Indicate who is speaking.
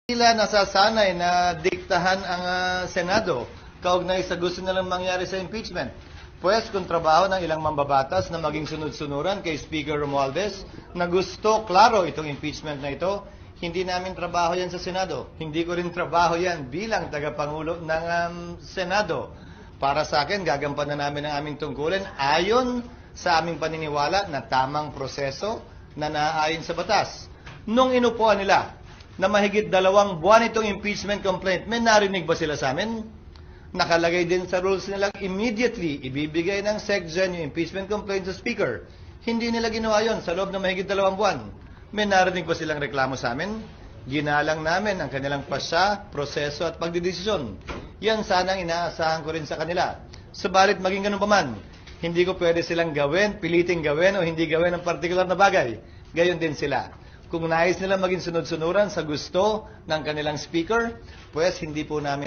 Speaker 1: Sila nasasanay na diktahan ang Senado kaugnay sa gusto nilang mangyari sa impeachment. Pues kung trabaho ng ilang mambabatas na maging sunod-sunuran kay Speaker Romualdez na gusto, klaro, itong impeachment na ito, hindi namin trabaho yan sa Senado. Hindi ko rin trabaho yan bilang tagapangulo ng Senado. Para sa akin, gagampanan namin ang aming tungkulin ayon sa aming paniniwala na tamang proseso na naaayon sa batas. Nung inupuan nila na mahigit 2 buwan itong impeachment complaint, may narinig ba sila sa amin? Nakalagay din sa rules nila, immediately ibibigay ng SecGen yung impeachment complaint sa Speaker. Hindi nila ginawa yon sa loob ng mahigit 2 buwan. May narinig ba silang reklamo sa amin? Ginalang namin ang kanilang pasya, proseso at pagdidesisyon. Yan sana ang inaasahan ko rin sa kanila. Subalit maging ganun pa man, hindi ko pwede silang gawin, piliting gawin o hindi gawin ang partikular na bagay. Gayon din sila. Kung nais nila maging sunod-sunuran sa gusto ng kanilang speaker, pues hindi po namin